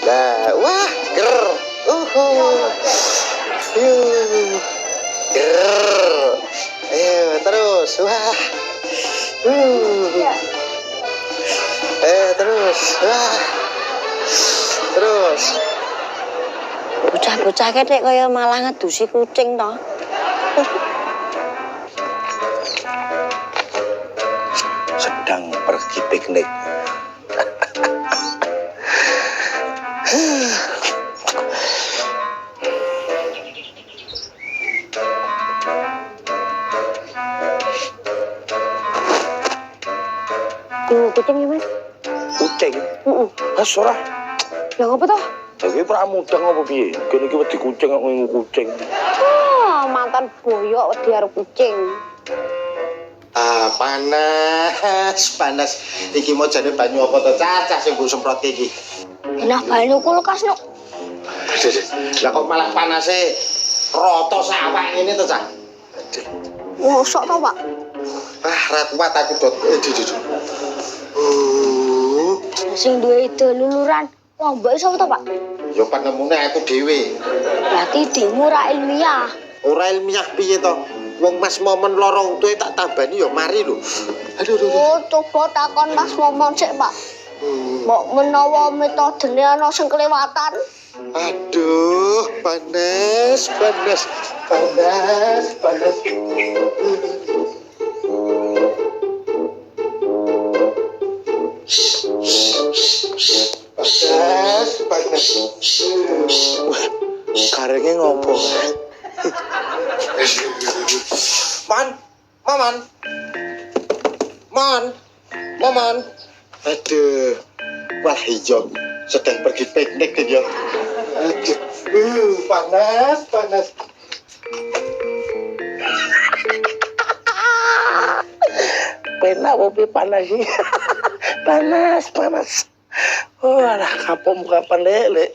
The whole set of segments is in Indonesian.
Nah, wah, ger. Yuh. Ger. Ayo terus. Wah. Terus. Wah. Terus. Bocah-bocah ketek kaya malah ngedusi kucing toh. Sedang pergi piknik. Kucing ya, Mas? Kucing? Ora. Lah apa toh? Iki pramudang apa piye? Kene iki wedi kucing kok ngingu kucing. Oh, mantan boyok wedi karo kucing. Panas. Iki mau jane banyu apa to, Cacah sing mbok semprotke iki. Lah banyu kulkas nuk. Lah kok malah panase rata sawak ngene to, Cah? Mosok to, Pak? Ra kuat aku dot. Sing duwe ide luluran lombok sapa to, Pak? Ya panemune aku dhewe. Berarti idemu ora ilmiah. Ora ilmiah piye to? Wong Mas Momon lorong tuwe tak tambani ya mari lho. Aduh. Oh, coba takon Mas Momon sik, Pak. Mbok menawa metodene ana sing kelewatan. Aduh, panas. Panas. Karenge ngopo? Maman. Aduh. Wah, hijau sedang pergi piknik ya. Aduh, panas. Penak opo panas iki. Panas. Oh, alah kapom kapan lele.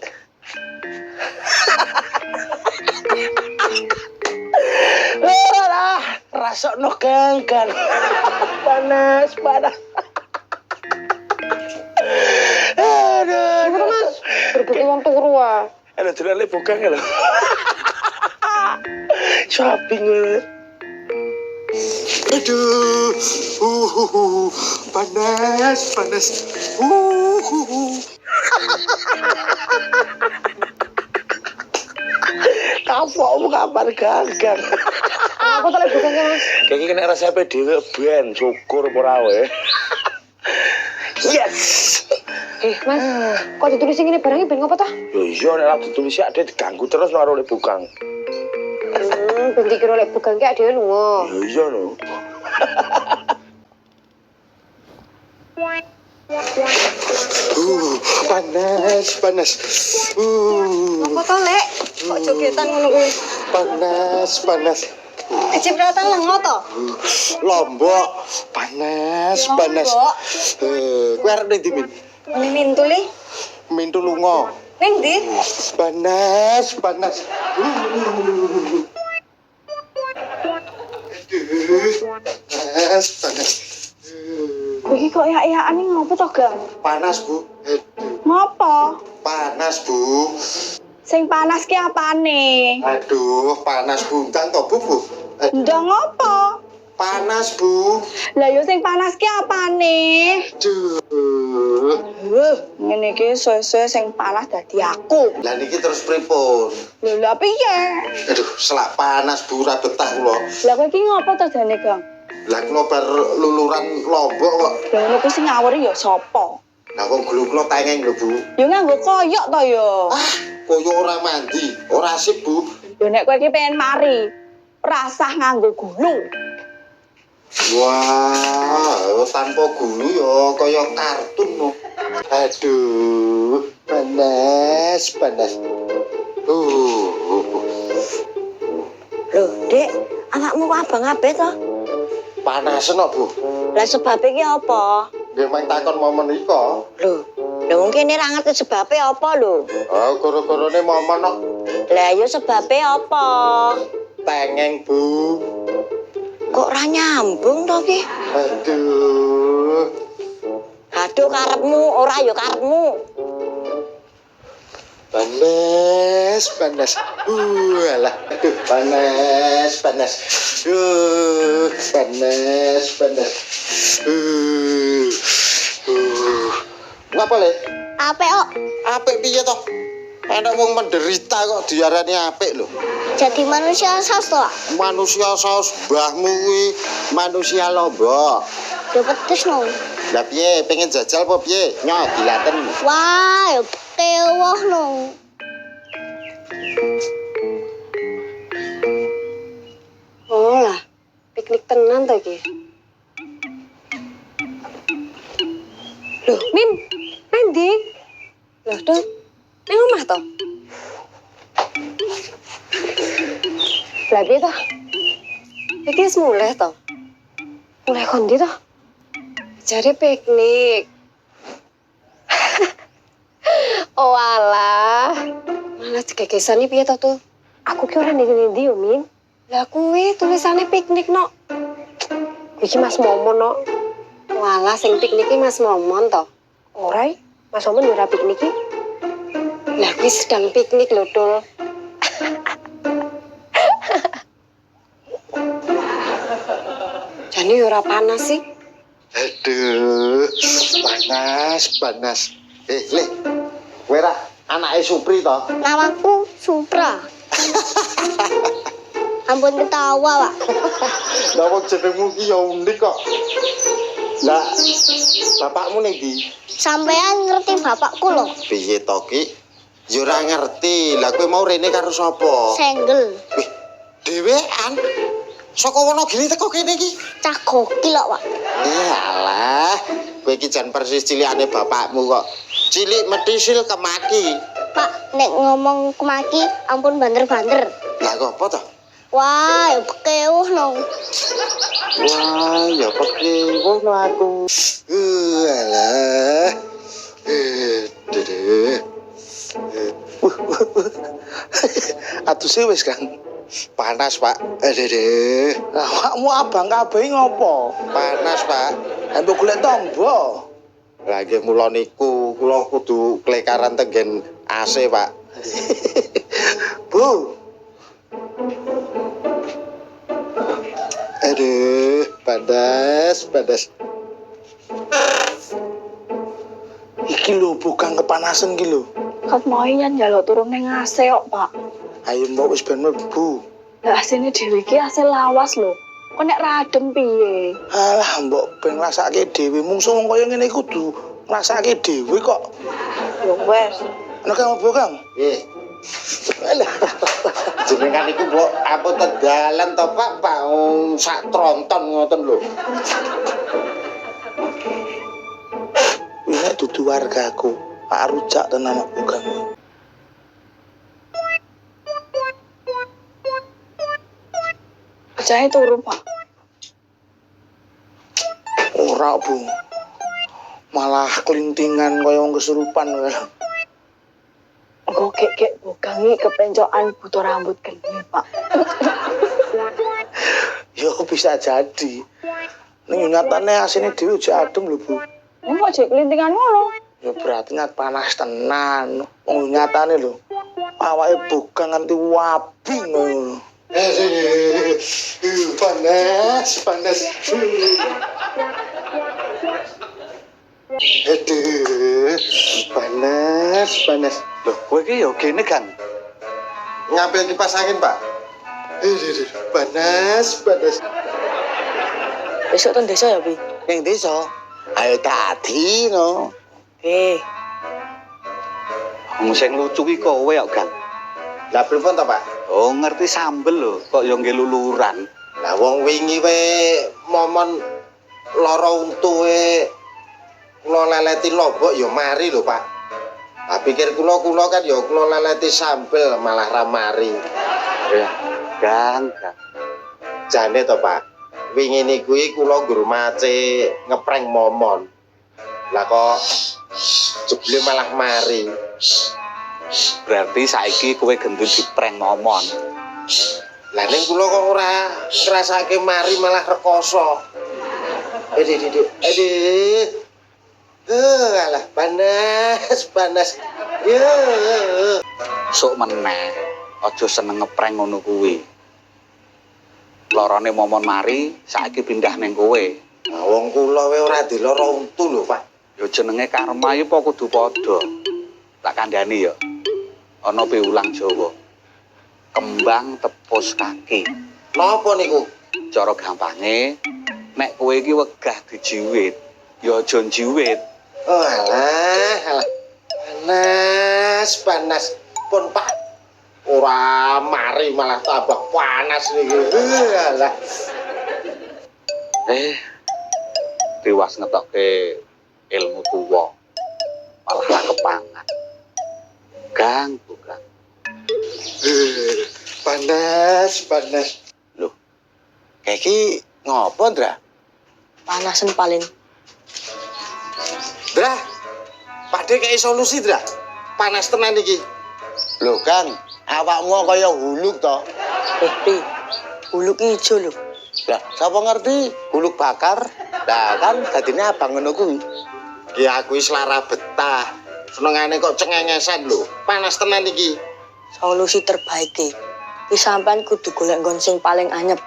Alah, rasakno ganggan. Panas. Aduh, Mas, berbeki wong turu ah. Ada tulale bukan lho. Shopping. Aduh. Panas. Kapok kapan ganggang. Aku tak lek bukan Mas. Kayak kena rasa dhewe ben syukur ora wae. Yes. Mas, kok ditulis ngene barangnya ben ngopo toh? Lho iya nek ditulis ade diganggu terus karo lek bukang. Ben dikira lek bukan ki dhewe lunga. Ya iya lho. Panas. Apa to, Lek? Kok jogetan ngono kuwi? Panas. Kecipratan lengo to? Lombok. Panas. Kowe arep ning ndi, Min? Mene mintu li. Mintu lunga. Ning ndi? Panas. Iki kok ya-yaan iki ngopo to, Gang? Panas, Bu. Ngopo? Panas, Bu. Sing panas ki apane? Aduh, panas bundang to, Bu. Ndang ngopo? Panas, Bu. Lah yo sing panas ki apane? Aduh. Ngene iki suwe-suwe sing panas dadi aku. Lah niki terus pripun? Lho lha piye? Aduh, selak panas Bu, ora betah kula. Lah kowe iki ngopo to jane, Gang? Lah kula bar luluran Lombok kok. Lah ngono kuwi sing ngawuri ya sapa? Lah wong gulu kula tengeng lho, Bu. Ya nganggo koyok to ya. Koyo ora mandi, ora sip, Bu. Ya nek kowe iki pengen mari, rasah nganggo gulu. Wah, tanpa gulu ya kaya kartun no. Aduh, panas. Loh, Dek, awakmu kok abang abe to? Panas no, Bu. Lah sebab iki apa? Nggih mang takon momen ika. Lho, mungkin ora ngerti sebabe apa lho. Oh, gara-garane momen no. Lah ya sebabe apa? Tengeng, Bu. Kok ora nyambung to ki? Aduh. Aduh karepmu, ora ya karepmu. Panas, panas. Alah, aduh, panas, panas. Panas, panas. Ngapa le? Apik kok. Apik piye toh? Enak wong menderita kok diarani apik lho. Jadi manusia saus toh. Manusia saus mbahmu kuwi manusia lombok. Yo pedes no. Lah piye pengen jajal apa piye? Nyok dilaten. Wah, yo kewah no. Oh lah, piknik tenan to iki. Loh, Min, Nanti? Loh, Dok, nang omah to? Lah piye to? Iki wis mulai to? Mulai kondi to? Jare piknik. Oh alah. Malah kekesan piye to tuh? Aku ki ora ndi-ndi yo, Min. Lah kuwi tulisane piknik no. Iki Mas Momon no. Walah sing piknik iki Mas Momon to. Ora, Mas Momon ora piknik iki. Lah kuwi sedang piknik lho, Dul. Jane ora panas sih. Aduh, panas, panas. Le, kowe ra anake Supri to? Namaku Supra. Ampun ketawa, Pak. Lah wong jenengmu ki ya unik kok. Lah bapakmu ning ndi? Sampean ngerti bapakku lho. Piye to ki? Ya ora ngerti. Lah kowe mau rene karo sapa? Senggel. Wih, dhewean. Saka Wonogiri teko kene iki. Cah gokil kok, Pak. Alah, kowe iki jan persis cilikane bapakmu kok. Cilik metisil kemaki. Pak, nek ngomong kemaki ampun banter-banter. Lah kok apa to? Wah, yo kewah no. Wah, ya pekewo no aku. Alah. Dede. Atuse wis Kang. Panas, Pak. Dede. Awakmu abang kabeh ngopo? Panas, Pak. Mbok golek tombo. Lagi mula niku kula kudu klekaran tenggen AC, Pak. Bu, Aduh, panas, panas. iki lho bukan kepanasan iki lho. Kat mau yan jaluk turun neng AC kok, Pak. Ayo mbok wis ben mlebu. Lah asine dhewe iki AC lawas lho. Kok nek radem piye? Alah mbok ben ngrasake dhewe mungsu wong kaya ngene kudu ngrasake dhewe kok. Yo wes. Ana Kang Bu Kang. Nggih. Alah. Jenengan iku mbok apa tedalan to, Pak? Pak sak tronton ngoten lho. Kuwi nek dudu wargaku, Pak rujak tenan Bu Kang. Jahe turu, Pak. Ora, Bu. Malah kelintingan kaya wong kesurupan kaya. Kok kek bukangi kepencokan butuh rambut geni, Pak. Ya bisa jadi. Ning nyatane asine dhewe jek adem lho, Bu. Mau jek kelintingan ngono. Ya berarti nyat panas tenan. Wong nyatane lho. Awake bukan nganti wabing ngono. Panas, panas. Aduh, panas, panas. Loh, kowe iki ya kene, Kang. Ngambil kipas angin, Pak. Panas, panas. Besok ten desa ya, Pi. Ning desa. Ayo tadi no. Wong sing lucu ki kowe kok, Kang. Lah pripun to, Pak? Oh, ngerti sambel lho, kok ya nggih luluran. Lah wong wingi wae momon lara untuhe kula leleti lombok ya mari lho, Pak. Lah pikir kula kan ya kula leleti sambel malah ra mari. Ya, Kang. Jane to, Pak. Wingi niku kula ngurmate ngeprank momon. Lah kok jebule malah mari. Berarti saiki kowe gendut diprank momon. Lah ning kula kok ora ngrasake mari malah rekoso. Aduh. Alah panas. Ya. Sok meneh aja seneng ngeprank ngono kuwi. Lorone momon mari, saiki pindah ning kowe. Nah, wong kula wae ora dilara untu lho, Pak. Ya jenenge karma ya apa kudu padha. Tak kandhani ya. Ana piwulang Jawa. Kembang tepus kaki. Napa niku? Cara gampange, nek kowe iki wegah dijiwit, ya aja njiwit. Oh alah. Panas. Pun Pak. Ora mari malah tambah panas niki. Alah. Tiwas ngetokke ilmu tuwa. Malah ra kepangan. Ganggu. Panas. Loh. Kayak iki ngopo, Ndra? Panasen paling. Dra. Pakde kaya solusi, Dra. Panas tenan iki. Loh, Kang, awakmu kaya huluk to. Pi. Huluk ijo lho. Lah, sapa ngerti huluk bakar? Lah kan dadine abang ngono kuwi. Ki aku wis lara betah. Senengane kok cengengesan lho. Panas tenan iki. Solusi terbaik iki sampean kudu golek nggon sing paling anyep.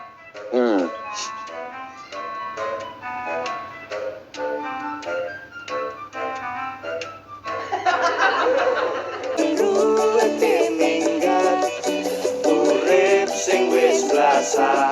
Urip sing wis blasa